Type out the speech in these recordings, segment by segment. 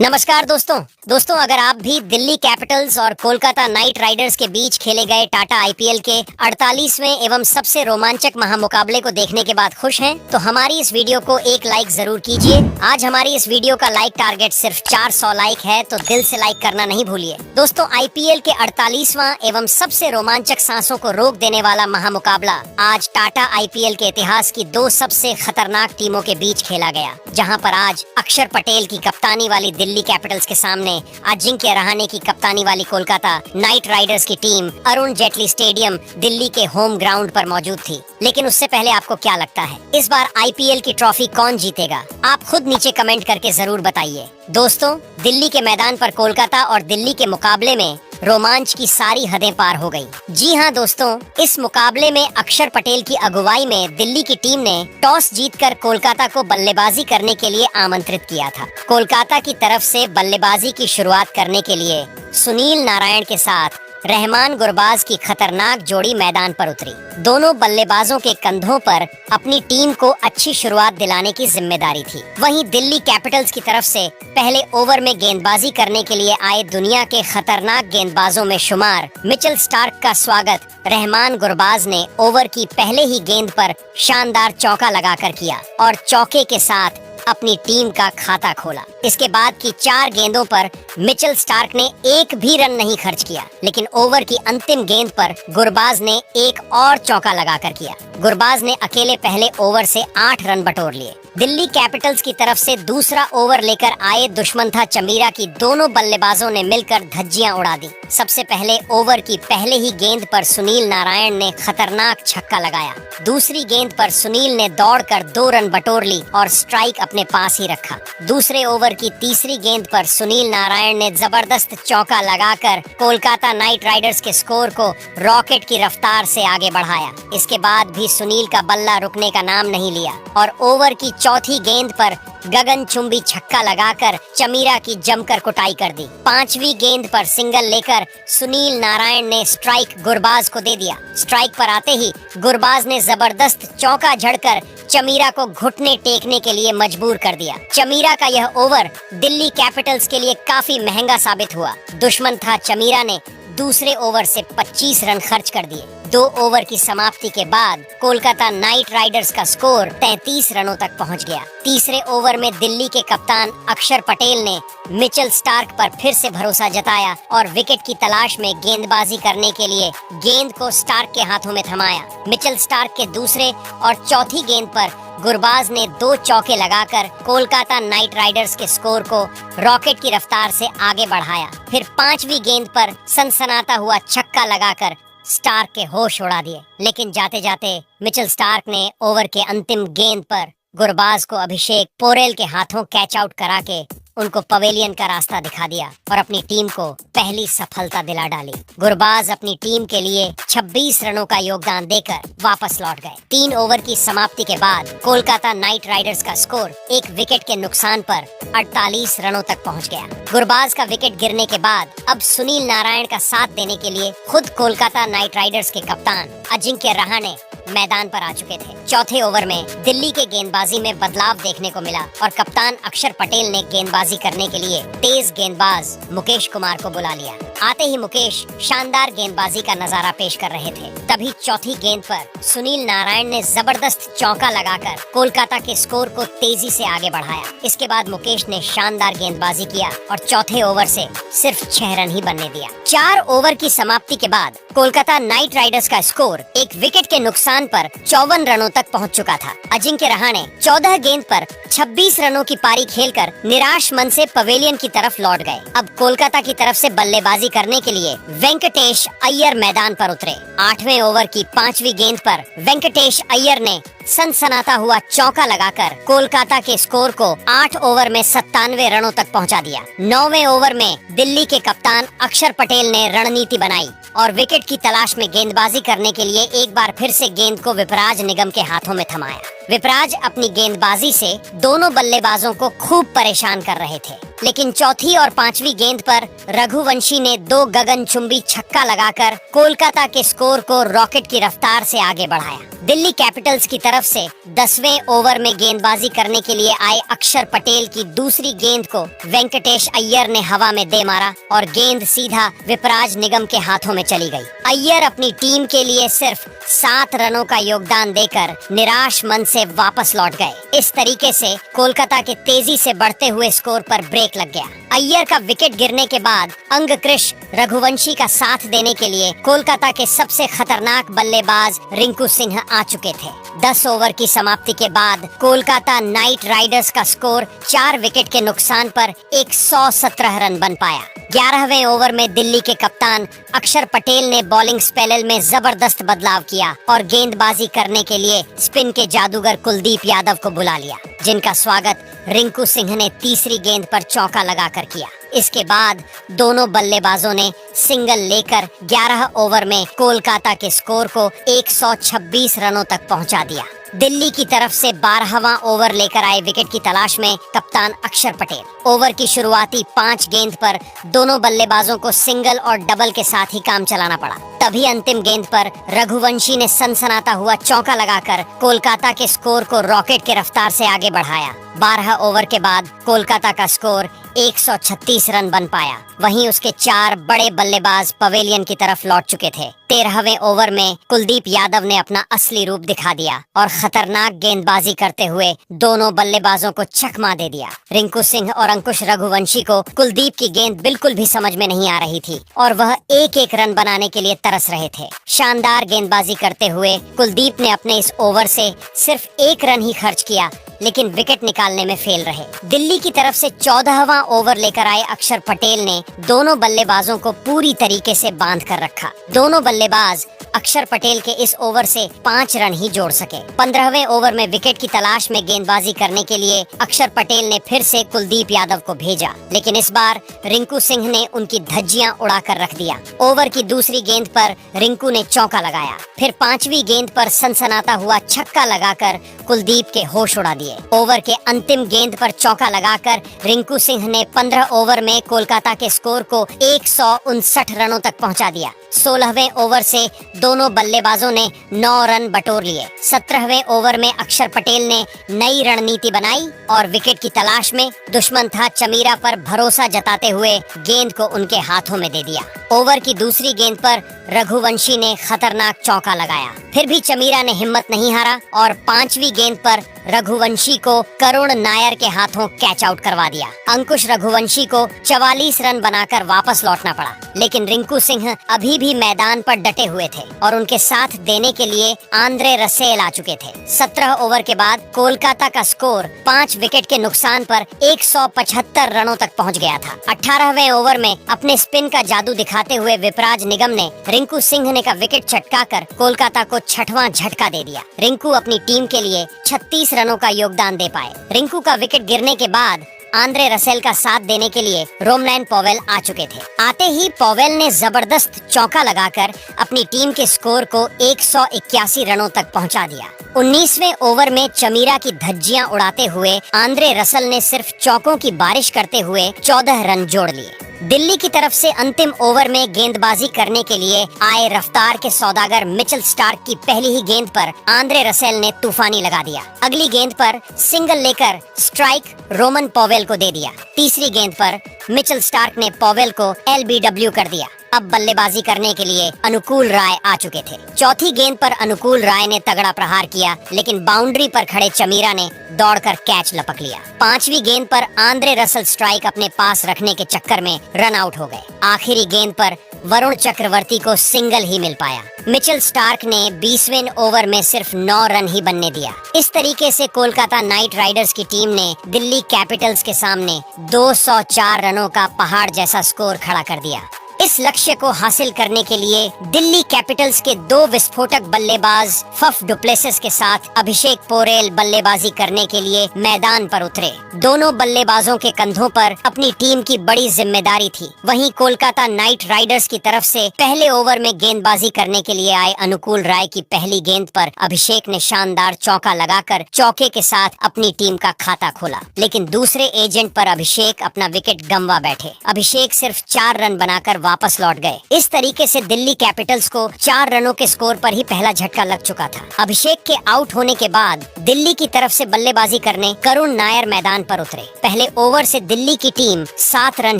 नमस्कार दोस्तों अगर आप भी दिल्ली कैपिटल्स और कोलकाता नाइट राइडर्स के बीच खेले गए टाटा आईपीएल के 48वें एवं सबसे रोमांचक महामुकाबले को देखने के बाद खुश हैं, तो हमारी इस वीडियो को एक लाइक जरूर कीजिए। आज हमारी इस वीडियो का लाइक टारगेट सिर्फ 400 लाइक है, तो दिल से लाइक करना नहीं भूलिए। दोस्तों, आईपीएल के 48वां एवं सबसे रोमांचक सांसों को रोक देने वाला महामुकाबला आज टाटा आईपीएल के इतिहास की दो सबसे खतरनाक टीमों के बीच खेला गया, जहाँ पर आज अक्षर पटेल की कप्तानी वाली दिल्ली कैपिटल्स के सामने अजिंक्य रहाणे की कप्तानी वाली कोलकाता नाइट राइडर्स की टीम अरुण जेटली स्टेडियम दिल्ली के होम ग्राउंड पर मौजूद थी। लेकिन उससे पहले आपको क्या लगता है, इस बार आईपीएल की ट्रॉफी कौन जीतेगा? आप खुद नीचे कमेंट करके जरूर बताइए। दोस्तों, दिल्ली के मैदान पर कोलकाता और दिल्ली के मुकाबले में रोमांच की सारी हदें पार हो गई। जी हाँ दोस्तों, इस मुकाबले में अक्षर पटेल की अगुवाई में दिल्ली की टीम ने टॉस जीतकर कोलकाता को बल्लेबाजी करने के लिए आमंत्रित किया था। कोलकाता की तरफ से बल्लेबाजी की शुरुआत करने के लिए सुनील नारायण के साथ रहमान गुरबाज की खतरनाक जोड़ी मैदान पर उतरी। दोनों बल्लेबाजों के कंधों पर अपनी टीम को अच्छी शुरुआत दिलाने की जिम्मेदारी थी। वहीं दिल्ली कैपिटल्स की तरफ से पहले ओवर में गेंदबाजी करने के लिए आए दुनिया के खतरनाक गेंदबाजों में शुमार मिचेल स्टार्क का स्वागत रहमान गुरबाज ने ओवर की पहले ही गेंद पर शानदार चौका लगाकर किया और चौके के साथ अपनी टीम का खाता खोला। इसके बाद की 4 गेंदों पर मिचेल स्टार्क ने एक भी रन नहीं खर्च किया, लेकिन ओवर की अंतिम गेंद पर गुरबाज ने एक और चौका लगाकर किया। गुरबाज ने अकेले पहले ओवर से 8 रन बटोर लिए। दिल्ली कैपिटल्स की तरफ से दूसरा ओवर लेकर आए दुश्मंथा चमीरा की दोनों बल्लेबाजों ने मिलकर धज्जियां उड़ा दी। सबसे पहले ओवर की पहले ही गेंद पर सुनील नारायण ने खतरनाक छक्का लगाया। दूसरी गेंद पर सुनील ने दौड़कर 2 रन बटोर ली और स्ट्राइक अपने पास ही रखा। दूसरे ओवर की तीसरी गेंद पर सुनील नारायण ने जबरदस्त चौका लगाकर कोलकाता नाइट राइडर्स के स्कोर को रॉकेट की रफ्तार से आगे बढ़ाया। इसके बाद भी सुनील का बल्ला रुकने का नाम नहीं लिया और ओवर की चौथी गेंद पर गगनचुंबी छक्का लगाकर चमीरा की जमकर कुटाई कर दी। 5वीं गेंद पर सिंगल लेकर सुनील नारायण ने स्ट्राइक गुरबाज को दे दिया। स्ट्राइक पर आते ही गुरबाज ने जबरदस्त चौका झड़कर चमीरा को घुटने टेकने के लिए मजबूर कर दिया। चमीरा का यह ओवर दिल्ली कैपिटल्स के लिए काफी महंगा साबित हुआ। दुश्मन था चमीरा ने दूसरे ओवर से 25 रन खर्च कर दिए। 2 ओवर की समाप्ति के बाद कोलकाता नाइट राइडर्स का स्कोर 33 रनों तक पहुंच गया। तीसरे ओवर में दिल्ली के कप्तान अक्षर पटेल ने मिचेल स्टार्क पर फिर से भरोसा जताया और विकेट की तलाश में गेंदबाजी करने के लिए गेंद को स्टार्क के हाथों में थमाया। मिचेल स्टार्क के दूसरे और चौथी गेंद पर गुरबाज ने 2 चौके लगाकर कोलकाता नाइट राइडर्स के स्कोर को रॉकेट की रफ्तार से आगे बढ़ाया। फिर 5वीं गेंद पर सनसनाता हुआ छक्का लगाकर स्टार्क के होश उड़ा दिए। लेकिन जाते जाते मिचेल स्टार्क ने ओवर के अंतिम गेंद पर गुरबाज को अभिषेक पोरेल के हाथों कैच आउट करा के उनको पवेलियन का रास्ता दिखा दिया और अपनी टीम को पहली सफलता दिला डाली। गुरबाज अपनी टीम के लिए 26 रनों का योगदान देकर वापस लौट गए। 3 ओवर की समाप्ति के बाद कोलकाता नाइट राइडर्स का स्कोर 1 विकेट के नुकसान पर 48 रनों तक पहुंच गया। गुरबाज का विकेट गिरने के बाद अब सुनील नारायण का साथ देने के लिए खुद कोलकाता नाइट राइडर्स के कप्तान अजिंक्य रहाणे मैदान पर आ चुके थे। चौथे ओवर में दिल्ली के गेंदबाजी में बदलाव देखने को मिला और कप्तान अक्षर पटेल ने गेंदबाजी करने के लिए तेज गेंदबाज मुकेश कुमार को बुला लिया। आते ही मुकेश शानदार गेंदबाजी का नजारा पेश कर रहे थे। तभी चौथी गेंद पर सुनील नारायण ने जबरदस्त चौका लगाकर कोलकाता के स्कोर को तेजी से आगे बढ़ाया। इसके बाद मुकेश ने शानदार गेंदबाजी किया और चौथे ओवर से सिर्फ 6 रन ही बनने दिया। 4 ओवर की समाप्ति के बाद कोलकाता नाइट राइडर्स का स्कोर 1 विकेट के नुकसान पर 54 रनों तक पहुंच चुका था। अजिंक्य रहाणे 14 गेंद पर 26 रनों की पारी खेलकर निराश मन से पवेलियन की तरफ लौट गए। अब कोलकाता की तरफ से बल्लेबाजी करने के लिए वेंकटेश अय्यर मैदान पर उतरे। 8वें ओवर की 5वीं गेंद पर वेंकटेश अय्यर ने सनसनाता हुआ चौका लगाकर कोलकाता के स्कोर को 8 ओवर में 97 रनों तक पहुंचा दिया। 9वें ओवर में दिल्ली के कप्तान अक्षर पटेल ने रणनीति बनाई और विकेट की तलाश में गेंदबाजी करने के लिए एक बार फिर से गेंद को विपराज निगम के हाथों में थमाया। विपराज अपनी गेंदबाजी से दोनों बल्लेबाजों को खूब परेशान कर रहे थे, लेकिन चौथी और पांचवी गेंद पर रघुवंशी ने 2 गगनचुंबी छक्का लगाकर कोलकाता के स्कोर को रॉकेट की रफ्तार से आगे बढ़ाया। दिल्ली कैपिटल्स की तरफ से 10वें ओवर में गेंदबाजी करने के लिए आए अक्षर पटेल की दूसरी गेंद को वेंकटेश अय्यर ने हवा में दे मारा और गेंद सीधा विपराज निगम के हाथों में चली गई। अय्यर अपनी टीम के लिए सिर्फ 7 रनों का योगदान देकर निराश मन से वापस लौट गए। इस तरीके से कोलकाता के तेजी से बढ़ते हुए स्कोर पर ब्रेक लग गया। अय्यर का विकेट गिरने के बाद अंगकृष रघुवंशी का साथ देने के लिए कोलकाता के सबसे खतरनाक बल्लेबाज रिंकू सिंह आ चुके थे। 10 ओवर की समाप्ति के बाद कोलकाता नाइट राइडर्स का स्कोर 4 विकेट के नुकसान पर 117 रन बन पाया। 11वें ओवर में दिल्ली के कप्तान अक्षर पटेल ने बॉलिंग स्पेल में जबरदस्त बदलाव किया और गेंदबाजी करने के लिए स्पिन के जादूगर कुलदीप यादव को बुला लिया, जिनका स्वागत रिंकू सिंह ने तीसरी गेंद पर चौका लगाकर किया। इसके बाद दोनों बल्लेबाजों ने सिंगल लेकर 11 ओवर में कोलकाता के स्कोर को 126 रनों तक पहुंचा दिया। दिल्ली की तरफ से 12वां ओवर लेकर आए विकेट की तलाश में कप्तान अक्षर पटेल। ओवर की शुरुआती 5 गेंद पर दोनों बल्लेबाजों को सिंगल और डबल के साथ ही काम चलाना पड़ा। तभी अंतिम गेंद पर रघुवंशी ने सनसनाता हुआ चौका लगाकर कोलकाता के स्कोर को रॉकेट की रफ्तार से आगे बढ़ाया। 12 ओवर के बाद कोलकाता का स्कोर 136 रन बन पाया। वहीं उसके 4 बड़े बल्लेबाज पवेलियन की तरफ लौट चुके थे। 13वें ओवर में कुलदीप यादव ने अपना असली रूप दिखा दिया और खतरनाक गेंदबाजी करते हुए दोनों बल्लेबाजों को चकमा दे दिया। रिंकू सिंह और अंकुश रघुवंशी को कुलदीप की गेंद बिल्कुल भी समझ में नहीं आ रही थी और वह एक रन बनाने के लिए तरस रहे थे। शानदार गेंदबाजी करते हुए कुलदीप ने अपने इस ओवर से सिर्फ 1 रन ही खर्च किया, लेकिन विकेट निकालने में फेल रहे। दिल्ली की तरफ से 14वां ओवर लेकर आए अक्षर पटेल ने दोनों बल्लेबाजों को पूरी तरीके से बांध कर रखा। दोनों बल्लेबाज अक्षर पटेल के इस ओवर से 5 रन ही जोड़ सके। 15वें ओवर में विकेट की तलाश में गेंदबाजी करने के लिए अक्षर पटेल ने फिर से कुलदीप यादव को भेजा, लेकिन इस बार रिंकू सिंह ने उनकी धज्जियां उड़ाकर रख दिया। ओवर की दूसरी गेंद पर रिंकू ने चौका लगाया, फिर 5वीं गेंद पर सनसनाता हुआ छक्का लगाकर कुलदीप के होश उड़ा दिए। ओवर के अंतिम गेंद पर चौका लगाकर रिंकू सिंह ने 15 ओवर में कोलकाता के स्कोर को 159 रनों तक पहुंचा दिया। 16वें ओवर से दोनों बल्लेबाजों ने 9 रन बटोर लिए। 17वें ओवर में अक्षर पटेल ने नई रणनीति बनाई और विकेट की तलाश में दुश्मन था चमीरा पर भरोसा जताते हुए गेंद को उनके हाथों में दे दिया। ओवर की दूसरी गेंद पर रघुवंशी ने खतरनाक चौका लगाया, फिर भी चमीरा ने हिम्मत नहीं हारा और 5वीं गेंद पर रघुवंशी को करुण नायर के हाथों कैच आउट करवा दिया। अंकुश रघुवंशी को 44 रन बनाकर वापस लौटना पड़ा, लेकिन रिंकू सिंह अभी भी मैदान पर डटे हुए थे और उनके साथ देने के लिए आंद्रे रसेल आ चुके थे। 17 ओवर के बाद कोलकाता का स्कोर 5 विकेट के नुकसान पर 175 रनों तक पहुंच गया था। 18वें ओवर में अपने स्पिन का जादू दिखाते हुए विपराज निगम ने रिंकू सिंह ने का विकेट चटकाकर कोलकाता को 6वां झटका दे दिया। रिंकू अपनी टीम के लिए 36 रनों का योगदान दे पाए। रिंकू का विकेट गिरने के बाद आंद्रे रसेल का साथ देने के लिए रोमलैन पॉवेल आ चुके थे। आते ही पॉवेल ने जबरदस्त चौका लगाकर अपनी टीम के स्कोर को 181 रनों तक पहुंचा दिया। 19वें ओवर में चमीरा की धज्जियां उड़ाते हुए आंद्रे रसेल ने सिर्फ चौकों की बारिश करते हुए 14 रन जोड़ लिए। दिल्ली की तरफ से अंतिम ओवर में गेंदबाजी करने के लिए आए रफ्तार के सौदागर मिचेल स्टार्क की पहली ही गेंद पर आंद्रे रसेल ने तूफानी लगा दिया। अगली गेंद पर सिंगल लेकर स्ट्राइक रोमन पॉवेल को दे दिया। तीसरी गेंद पर मिचेल स्टार्क ने पॉवेल को LBW कर दिया। अब बल्लेबाजी करने के लिए अनुकूल राय आ चुके थे। चौथी गेंद पर अनुकूल राय ने तगड़ा प्रहार किया, लेकिन बाउंड्री पर खड़े चमीरा ने दौड़कर कैच लपक लिया। 5वीं गेंद पर आंद्रे रसेल स्ट्राइक अपने पास रखने के चक्कर में रन आउट हो गए। आखिरी गेंद पर वरुण चक्रवर्ती को सिंगल ही मिल पाया। मिचेल स्टार्क ने 20वें ओवर में सिर्फ 9 रन ही बनने दिया। इस तरीके से कोलकाता नाइट राइडर्स की टीम ने दिल्ली कैपिटल्स के सामने 204 रनों का पहाड़ जैसा स्कोर खड़ा कर दिया। इस लक्ष्य को हासिल करने के लिए दिल्ली कैपिटल्स के 2 विस्फोटक बल्लेबाज फफ डुप्लेसिस के साथ अभिषेक पोरेल बल्लेबाजी करने के लिए मैदान पर उतरे। दोनों बल्लेबाजों के कंधों पर अपनी टीम की बड़ी जिम्मेदारी थी। वहीं कोलकाता नाइट राइडर्स की तरफ से पहले ओवर में गेंदबाजी करने के लिए आए अनुकूल राय की पहली गेंद पर अभिषेक ने शानदार चौका लगाकर चौके के साथ अपनी टीम का खाता खोला, लेकिन दूसरे एजेंट पर अभिषेक अपना विकेट गंवा बैठे। अभिषेक सिर्फ 4 रन बनाकर वापस लौट गए। इस तरीके से दिल्ली कैपिटल्स को 4 रनों के स्कोर पर ही पहला झटका लग चुका था। अभिषेक के आउट होने के बाद दिल्ली की तरफ से बल्लेबाजी करने करुण नायर मैदान पर उतरे। पहले ओवर से दिल्ली की टीम 7 रन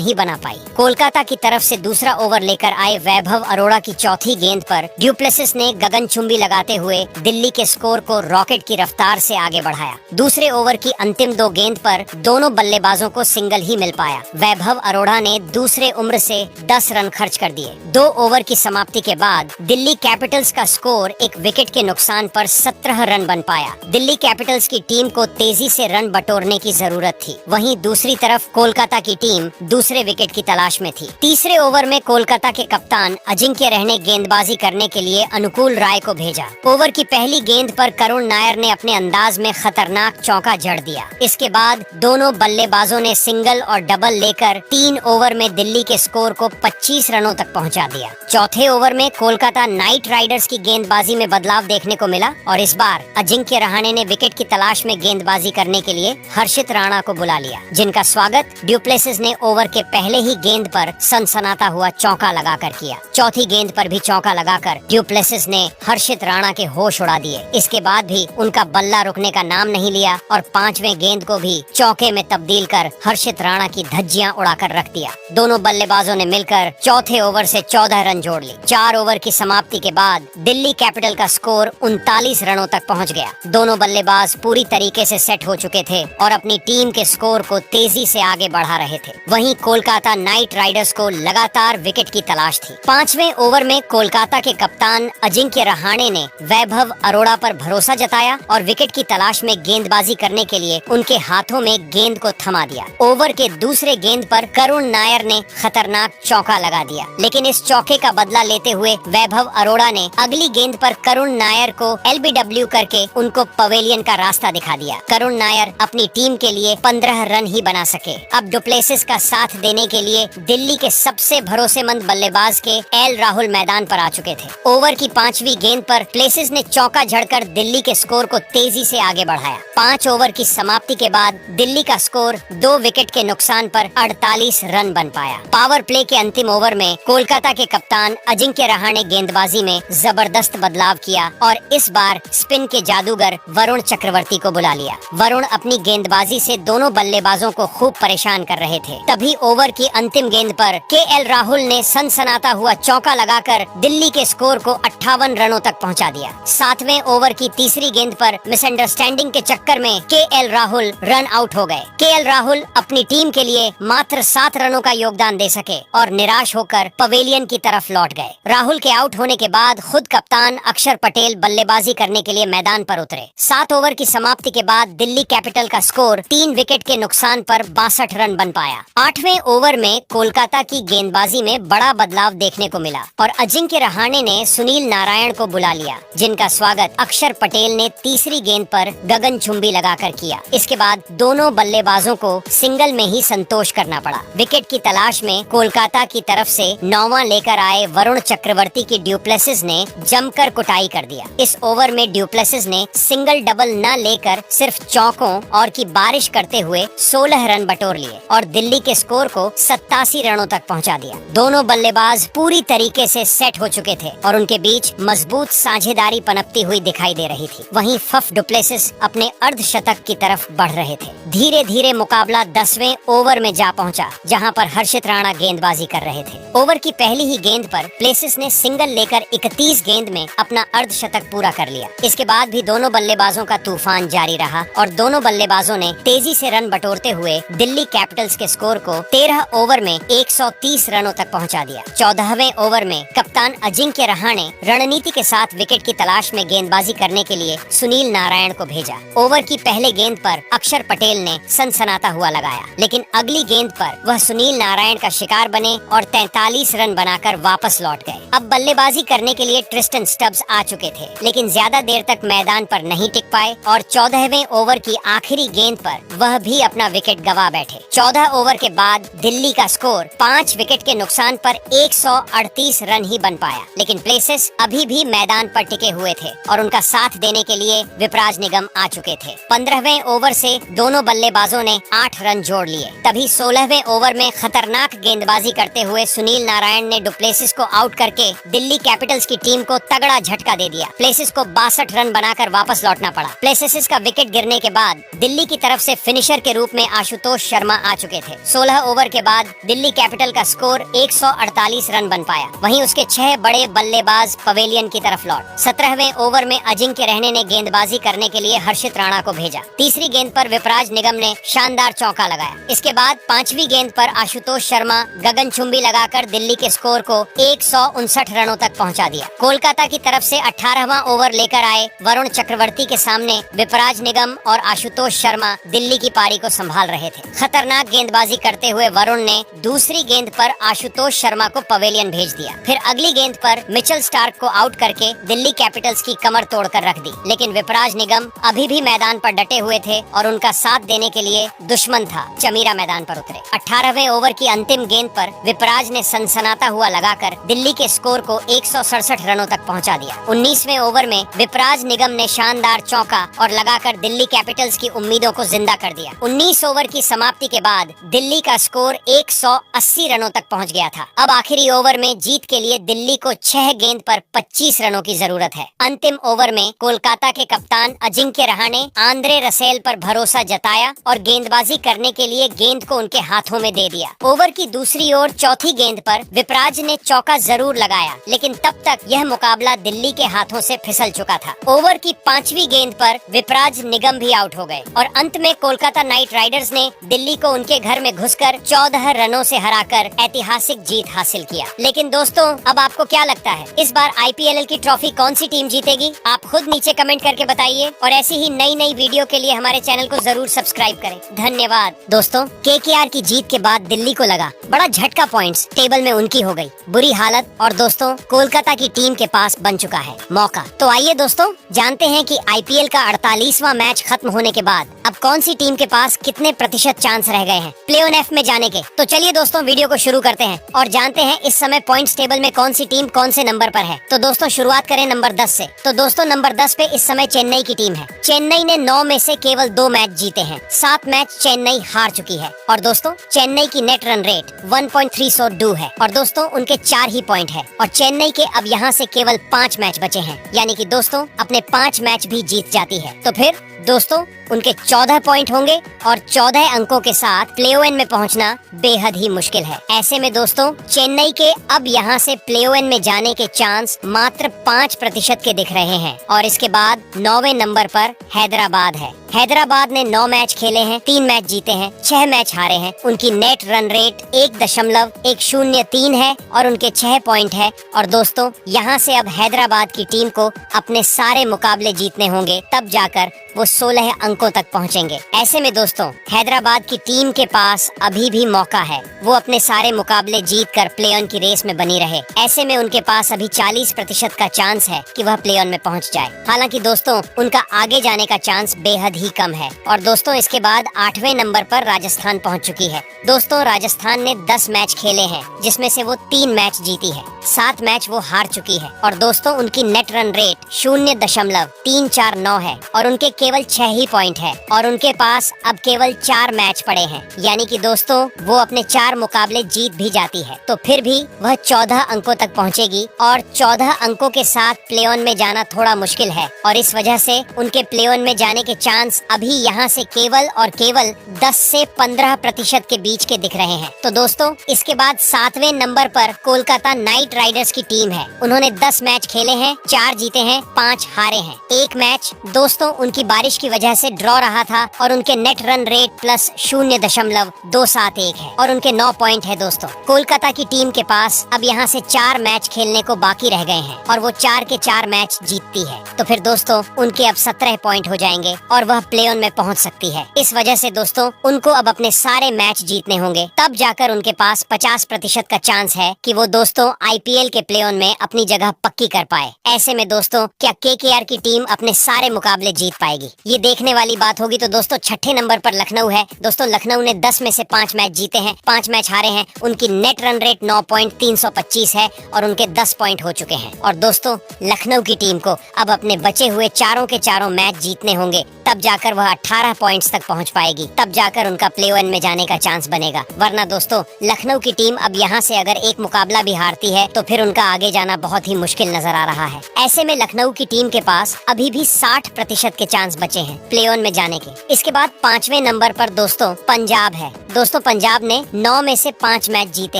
ही बना पाई। कोलकाता की तरफ से दूसरा ओवर लेकर आए वैभव अरोड़ा की चौथी गेंद पर ड्यूप्लेसिस ने गगनचुंबी लगाते हुए दिल्ली के स्कोर को रॉकेट की रफ्तार से आगे बढ़ाया। दूसरे ओवर की अंतिम 2 गेंद पर दोनों बल्लेबाजों को सिंगल ही मिल पाया। वैभव अरोड़ा ने दूसरे उम्र से 10 रन खर्च कर दिए। 2 ओवर की समाप्ति के बाद दिल्ली कैपिटल्स का स्कोर एक विकेट के नुकसान पर 17 रन बन पाया। दिल्ली कैपिटल्स की टीम को तेजी से रन बटोरने की जरूरत थी। वहीं दूसरी तरफ कोलकाता की टीम दूसरे विकेट की तलाश में थी। तीसरे ओवर में कोलकाता के कप्तान अजिंक्य रहने गेंदबाजी करने के लिए अनुकूल राय को भेजा। ओवर की पहली गेंद पर करुण नायर ने अपने अंदाज में खतरनाक चौका जड़ दिया। इसके बाद दोनों बल्लेबाजों ने सिंगल और डबल लेकर 3 ओवर में दिल्ली के स्कोर को 25 रनों तक पहुंचा दिया। चौथे ओवर में कोलकाता नाइट राइडर्स की गेंदबाजी में बदलाव देखने को मिला और इस बार अजिंक्य रहाणे ने विकेट की तलाश में गेंदबाजी करने के लिए हर्षित राणा को बुला लिया, जिनका स्वागत ड्यूप्लेसिस ने ओवर के पहले ही गेंद पर सनसनाता हुआ चौका लगाकर किया। चौथी गेंद पर भी चौका लगाकर ड्यूप्लेसिस ने हर्षित राणा के होश उड़ा दिए। इसके बाद भी उनका बल्ला रुकने का नाम नहीं लिया और 5वें गेंद को भी चौके में तब्दील कर हर्षित राणा की धज्जियां उड़ाकर रख दिया। दोनों बल्लेबाजों ने मिलकर चौथे ओवर से 14 रन जोड़ ली। 4 ओवर की समाप्ति के बाद दिल्ली कैपिटल का स्कोर 39 रनों तक पहुंच गया। दोनों बल्लेबाज पूरी तरीके से सेट हो चुके थे और अपनी टीम के स्कोर को तेजी से आगे बढ़ा रहे थे। वहीं कोलकाता नाइट राइडर्स को लगातार विकेट की तलाश थी। 5वें ओवर में कोलकाता के कप्तान अजिंक्य रहाणे ने वैभव अरोड़ा पर भरोसा जताया और विकेट की तलाश में गेंदबाजी करने के लिए उनके हाथों में गेंद को थमा दिया। ओवर के दूसरे गेंद पर करुण नायर ने खतरनाक चौका लगा दिया, लेकिन इस चौके का बदला लेते हुए वैभव अरोड़ा ने अगली गेंद पर करुण नायर को LBW करके उनको पवेलियन का रास्ता दिखा दिया। करुण नायर अपनी टीम के लिए 15 रन ही बना सके। अब डुप्लेसिस का साथ देने के लिए दिल्ली के सबसे भरोसेमंद बल्लेबाज के एल राहुल मैदान पर आ चुके थे। ओवर की 5वीं गेंद पर प्लेसिस ने चौका जड़कर दिल्ली के स्कोर को तेजी से आगे बढ़ाया। 5 ओवर की समाप्ति के बाद दिल्ली का स्कोर 2 विकेट के नुकसान पर 48 रन बन पाया। पावर प्ले के अंतिम ओवर में कोलकाता के कप्तान अजिंक्य रहाणे गेंदबाजी में जबरदस्त बदलाव किया और इस बार स्पिन के जादूगर वरुण चक्रवर्ती को बुला लिया। वरुण अपनी गेंदबाजी से दोनों बल्लेबाजों को खूब परेशान कर रहे थे। तभी ओवर की अंतिम गेंद पर KL राहुल ने सनसनाता हुआ चौका लगाकर दिल्ली के स्कोर को 58 रनों तक पहुंचा दिया। 7वें ओवर की तीसरी गेंद पर मिसअंडरस्टैंडिंग के चक्कर में KL राहुल रन आउट हो गए। KL राहुल अपनी टीम के लिए मात्र 7 रनों का योगदान दे सके और निराश होकर पवेलियन की तरफ लौट गए। राहुल के आउट होने के बाद खुद कप्तान अक्षर पटेल बल्लेबाजी करने के लिए मैदान पर उतरे। 7 ओवर की समाप्ति के बाद दिल्ली कैपिटल का स्कोर 3 विकेट के नुकसान पर 62 रन बन पाया। 8वें ओवर में कोलकाता की गेंदबाजी में बड़ा बदलाव देखने को मिला और अजिंक्य रहाणे ने सुनील नारायण को बुला लिया, जिनका स्वागत अक्षर पटेल ने तीसरी गेंद पर गगनचुंबी लगाकर किया। इसके बाद दोनों बल्लेबाजों को सिंगल में ही संतोष करना पड़ा। विकेट की तलाश में कोलकाता की तरफ से 9वां लेकर आए वरुण चक्रवर्ती की ड्यूप्लेसिस ने जमकर कुटाई कर दिया। इस ओवर में ड्यूप्लेसिस ने सिंगल डबल न लेकर सिर्फ चौकों और की बारिश करते हुए 16 रन बटोर लिए और दिल्ली के स्कोर को 87 रनों तक पहुंचा दिया। दोनों बल्लेबाज पूरी तरीके से सेट हो चुके थे और उनके बीच मजबूत साझेदारी पनपती हुई दिखाई दे रही थी। वहीं फफ डुप्लेसिस अपने अर्धशतक की तरफ बढ़ रहे थे। धीरे धीरे मुकाबला 10वें ओवर में जा पहुंचा, जहां पर हर्षित राणा गेंदबाजी कर रहे थे। ओवर की पहली ही गेंद पर प्लेसिस ने सिंगल लेकर 31 गेंद में अपना अर्धशतक पूरा कर लिया। इसके बाद भी दोनों बल्लेबाजों गेंदबाजों का तूफान जारी रहा और दोनों बल्लेबाजों ने तेजी से रन बटोरते हुए दिल्ली कैपिटल्स के स्कोर को 13 ओवर में 130 रनों तक पहुंचा दिया। 14वें ओवर में कप्तान अजिंक्य रहाणे रणनीति के साथ विकेट की तलाश में गेंदबाजी करने के लिए सुनील नारायण को भेजा। ओवर की पहले गेंद पर अक्षर पटेल ने सनसनाता हुआ लगाया, लेकिन अगली गेंद पर वह सुनील नारायण का शिकार बने और 43 रन बनाकर वापस लौट गए। अब बल्लेबाजी करने के लिए ट्रिस्टन स्टब्स आ चुके थे, लेकिन ज्यादा देर तक मैदान पर नहीं टिक पाए और 14वें ओवर की आखिरी गेंद पर वह भी अपना विकेट गवा बैठे। 14 ओवर के बाद दिल्ली का स्कोर 5 विकेट के नुकसान पर 138 रन ही बन पाया, लेकिन प्लेसेस अभी भी मैदान पर टिके हुए थे और उनका साथ देने के लिए विपराज निगम आ चुके थे। 15वें ओवर से दोनों बल्लेबाजों ने 8 रन जोड़ लिए। तभी 16वें ओवर में खतरनाक गेंदबाजी करते हुए सुनील नारायण ने डुप्लेसिस को आउट करके दिल्ली कैपिटल्स की टीम को तगड़ा झटका दे दिया। प्लेसिस को 62 रन बनाकर वापस लौटना पड़ा। प्लेसिस का विकेट गिरने के बाद दिल्ली की तरफ से फिनिशर के रूप में आशुतोष शर्मा आ चुके थे। 16 ओवर के बाद दिल्ली कैपिटल का स्कोर 148 रन बन पाया। वहीं उसके 6 बड़े बल्लेबाज पवेलियन की तरफ लौट। 17वें ओवर में अजिंक्य रहने ने गेंदबाजी करने के लिए हर्षित राणा को भेजा। तीसरी गेंद पर विपराज निगम ने शानदार चौका लगाया। इसके बाद 5वीं गेंद पर आशुतोष शर्मा गगनचुंबी लगाकर दिल्ली के स्कोर को 159 रनों तक पहुंचा दिया। कोलकाता की तरफ से 18वां ओवर लेकर आए वरुण चक्रवर्ती के सामने विपराज निगम और आशुतोष शर्मा दिल्ली की पारी को संभाल रहे थे। खतरनाक गेंदबाजी करते हुए वरुण ने दूसरी गेंद पर आशुतोष शर्मा को पवेलियन भेज दिया। फिर अगली गेंद पर मिचेल स्टार्क को आउट करके दिल्ली कैपिटल्स की कमर तोड़कर रख दी, लेकिन विपराज निगम अभी भी मैदान पर डटे हुए थे और उनका साथ देने के लिए दुश्मन था चमीरा मैदान पर उतरे। 18वें ओवर की अंतिम गेंद पर विपराज ने सनसनाता हुआ लगाकर दिल्ली के स्कोर को 167 रनों तक पहुंचा दिया। 19वें ओवर में विपराज निगम ने शानदार चौका और लगाकर दिल्ली कैपिटल्स की उम्मीदों को जिंदा कर दिया। 19 ओवर की समाप्ति के बाद दिल्ली का स्कोर 180 रनों तक पहुंच गया था। अब आखिरी ओवर में जीत के लिए दिल्ली को 6 गेंद पर 25 रनों की जरूरत है। अंतिम ओवर में कोलकाता के कप्तान अजिंक्य रहाणे आंद्रे रसेल पर भरोसा जताया और गेंदबाजी करने के लिए गेंद को उनके हाथों में दे दिया। ओवर की दूसरी ओर चौथी गेंद पर विपराज ने चौका जरूर लगाया, लेकिन तब तक यह मुकाबला दिल्ली के हाथों से फिसल चुका था। ओवर की 5वीं गेंद पर विपराज निगम भी आउट हो गए और अंत में कोलकाता नाइट राइडर्स ने दिल्ली को उनके घर में घुसकर 14 रनों से हराकर ऐतिहासिक जीत हासिल किया। लेकिन दोस्तों, अब आपको क्या लगता है, इस बार IPL की ट्रॉफी कौन सी टीम जीतेगी? आप खुद नीचे कमेंट करके बताइए और ऐसी ही नई नई वीडियो के लिए हमारे चैनल को जरूर सब्सक्राइब करें। धन्यवाद। दोस्तों, KKR की जीत के बाद दिल्ली को लगा बड़ा झटका, पॉइंट्स टेबल में उनकी हो गई बुरी हालत और दोस्तों कोलकाता की टीम के पास बन चुका है मौका। तो आइए दोस्तों जानते हैं कि IPL का 48वां मैच खत्म होने के बाद अब कौन सी टीम के पास कितने प्रतिशत चांस रह गए हैं प्ले ऑन F में जाने के। तो चलिए दोस्तों वीडियो को शुरू करते हैं और जानते हैं इस समय पॉइंट्स टेबल में कौन सी टीम कौन से नंबर पर है। तो दोस्तों शुरुआत करें नंबर 10 से। तो दोस्तों नंबर 10 पे इस समय चेन्नई की टीम है। चेन्नई ने 9 में से केवल 2 मैच जीते हैं। 7 मैच चेन्नई हार चुकी है और दोस्तों चेन्नई की नेट रन रेट 1.302 है और दोस्तों उनके 4 ही पॉइंट है और चेन्नई के अब यहाँ से केवल 5 मैच बचे हैं, यानी कि दोस्तों अपने 5 मैच भी जीत जाती है। तो फिर दोस्तों उनके 14 पॉइंट होंगे और 14 अंकों के साथ प्ले-ऑन में पहुंचना बेहद ही मुश्किल है। ऐसे में दोस्तों चेन्नई के अब यहां से प्ले-ऑन में जाने के चांस मात्र 5% के दिख रहे हैं और इसके बाद 9वें नंबर पर हैदराबाद है। हैदराबाद ने 9 मैच खेले हैं, 3 मैच जीते हैं, 6 मैच हारे हैं। उनकी नेट रन रेट 1.103 है और उनके 6 पॉइंट है और दोस्तों यहाँ से अब हैदराबाद की टीम को अपने सारे मुकाबले जीतने होंगे, तब जाकर वो 16 अंकों तक पहुँचेंगे। ऐसे में दोस्तों हैदराबाद की टीम के पास अभी भी मौका है, वो अपने सारे मुकाबले जीतकर प्ले-ऑन की रेस में बनी रहे। ऐसे में उनके पास अभी 40% का चांस है कि वह प्ले-ऑन में पहुंच जाए। हालांकि दोस्तों उनका आगे जाने का चांस बेहद ही कम है। और दोस्तों इसके बाद 8वें नंबर पर राजस्थान पहुंच चुकी है। दोस्तों राजस्थान ने 10 मैच खेले हैं, जिसमें से वो 3 मैच जीती है, 7 मैच वो हार चुकी है और दोस्तों उनकी नेट रन रेट 0.349 है और उनके केवल केवल 6 ही पॉइंट है और उनके पास अब केवल 4 मैच पड़े हैं, यानी कि दोस्तों वो अपने 4 मुकाबले जीत भी जाती है तो फिर भी वह 14 अंकों तक पहुंचेगी और 14 अंकों के साथ प्ले ऑन में जाना थोड़ा मुश्किल है और इस वजह से उनके प्ले ऑन में जाने के चांस अभी यहाँ से केवल और केवल 10 से 15% के बीच के दिख रहे हैं। तो दोस्तों इसके बाद 7वें नंबर पर कोलकाता नाइट राइडर्स की टीम है। उन्होंने 10 मैच खेले हैं, 4 जीते हैं, 5 हारे हैं। एक मैच दोस्तों उनकी बारिश की वजह से ड्रॉ रहा था और उनके नेट रन रेट प्लस 0.271 है और उनके 9 पॉइंट है। दोस्तों कोलकाता की टीम के पास अब यहाँ से 4 मैच खेलने को बाकी रह गए हैं और वो 4 के 4 मैच जीतती है तो फिर दोस्तों उनके अब 17 पॉइंट हो जाएंगे और वह प्ले ऑन में पहुँच सकती है। इस वजह से दोस्तों उनको अब अपने सारे मैच जीतने होंगे, तब जाकर उनके पास 50% का चांस है कि वो दोस्तों आईपीएल के प्ले ऑन में अपनी जगह पक्की कर पाए। ऐसे में दोस्तों क्या केकेआर की टीम अपने सारे मुकाबले जीत पाएगी, ये देखने वाली बात होगी। तो दोस्तों 6ठे नंबर पर लखनऊ है। दोस्तों लखनऊ ने 10 में से 5 मैच जीते हैं, 5 मैच हारे हैं। उनकी नेट रन रेट 9.325 है और उनके 10 पॉइंट हो चुके हैं। और दोस्तों लखनऊ की टीम को अब अपने बचे हुए चारों के चारों मैच जीतने होंगे, तब जाकर वह 18 पॉइंट्स तक पहुंच पाएगी, तब जाकर उनका प्ले ऑन में जाने का चांस बनेगा। वरना दोस्तों लखनऊ की टीम अब यहाँ से अगर एक मुकाबला भी हारती है तो फिर उनका आगे जाना बहुत ही मुश्किल नजर आ रहा है। ऐसे में लखनऊ की टीम के पास अभी भी 60% के चांस बचे हैं प्ले ऑन में जाने के। इसके बाद 5वें नंबर पर दोस्तों पंजाब है। दोस्तों पंजाब ने 9 में से 5 मैच जीते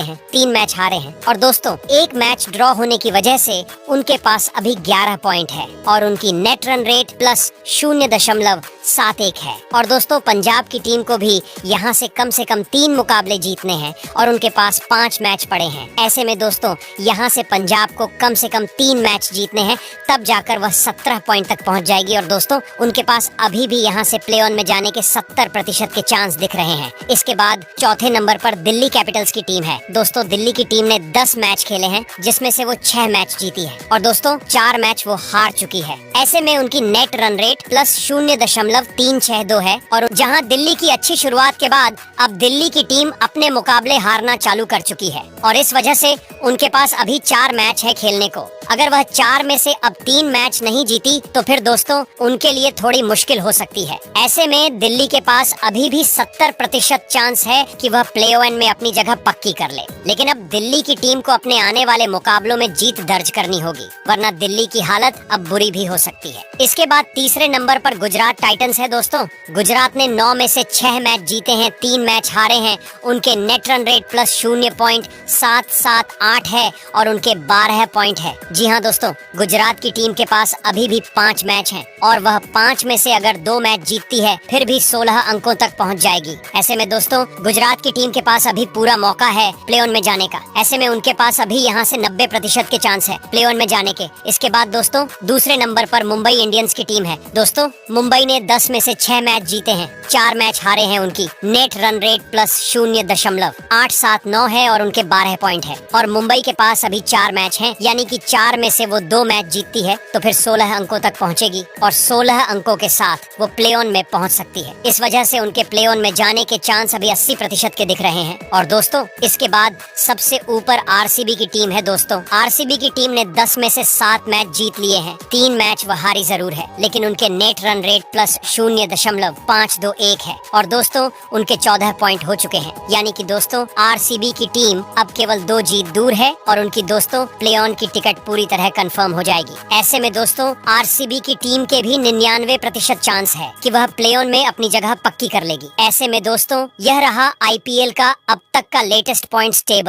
हैं, 3 मैच हारे हैं और दोस्तों एक मैच ड्रॉ होने की वजह से उनके पास अभी 11 पॉइंट है और उनकी नेट रन रेट प्लस 0.71 है। और दोस्तों पंजाब की टीम को भी यहाँ से कम 3 मुकाबले जीतने हैं और उनके पास 5 मैच पड़े हैं। ऐसे में दोस्तों यहाँ से पंजाब को कम 3 मैच जीतने हैं, तब जाकर वह 17 पॉइंट तक पहुँच जाएगी और दोस्तों उनके पास अभी भी यहाँ से प्ले ऑन में जाने के 70% के चांस दिख रहे हैं। इसके बाद चौथे नंबर पर दिल्ली कैपिटल्स की टीम है। दोस्तों दिल्ली की टीम ने 10 मैच खेले हैं, जिसमें से वो 6 मैच जीती है और दोस्तों 4 मैच वो हार चुकी है। ऐसे में उनकी नेट रन रेट प्लस 0.362 है और जहां दिल्ली की अच्छी शुरुआत के बाद अब दिल्ली की टीम अपने मुकाबले हारना चालू कर चुकी है और इस वजह से उनके पास अभी 4 मैच है खेलने को। अगर वह 4 में से अब 3 मैच नहीं जीती तो फिर दोस्तों उनके लिए थोड़ी मुश्किल हो सकती है। ऐसे में दिल्ली के पास अभी भी 70% चांस है कि वह प्ले ऑन में अपनी जगह पक्की कर ले, लेकिन अब दिल्ली की टीम को अपने आने वाले मुकाबलों में जीत दर्ज करनी होगी, वरना दिल्ली की हालत अब बुरी भी हो सकती है। इसके बाद तीसरे नंबर पर गुजरात टाइटंस है। दोस्तों गुजरात ने 9 में से 6 मैच जीते हैं, 3 मैच हारे हैं। उनके नेट रन रेट प्लस 0.778 है और उनके 12 पॉइंट है। जी हाँ दोस्तों गुजरात की टीम के पास अभी भी 5 मैच हैं और वह 5 में से अगर 2 मैच जीतती है फिर भी 16 अंकों तक पहुंच जाएगी। ऐसे में दोस्तों गुजरात की टीम के पास अभी पूरा मौका है प्ले ऑन में जाने का। ऐसे में उनके पास अभी यहाँ से 90% के चांस है प्ले ऑन में जाने के। इसके बाद दोस्तों दूसरे नंबर पर मुंबई इंडियंस की टीम है। दोस्तों मुंबई ने 10 में से 6 मैच जीते हैं, 4 मैच हारे हैं। उनकी नेट रन रेट प्लस 0.879 है और उनके 12 पॉइंट है और मुंबई के पास अभी 4 मैच हैं, यानी कि 4 में से वो 2 मैच जीतती है तो फिर 16 अंकों तक पहुंचेगी और 16 अंकों के साथ वो प्ले ऑन में पहुंच सकती है। इस वजह से उनके प्ले ऑन में जाने के चांस अभी 80% के दिख रहे हैं। और दोस्तों इसके बाद सबसे ऊपर आरसीबी की टीम है। दोस्तों आरसीबी की टीम ने 10 में से 7 मैच जीत लिए हैं, 3 मैच वह हारी जरूर है, लेकिन उनके नेट रन रेट प्लस 0.521 है और दोस्तों उनके 14 पॉइंट हो चुके हैं, यानी कि दोस्तों आरसीबी की टीम अब केवल 2 जीत दूर है और उनकी दोस्तों प्ले ऑन की टिकट पूरी तरह कंफर्म हो जाएगी। ऐसे में दोस्तों आरसीबी की टीम के भी 99% चांस है कि वह प्ले ऑन में अपनी जगह पक्की कर लेगी। ऐसे में दोस्तों यह रहा आईपीएल का अब तक का लेटेस्ट पॉइंट्स टेबल।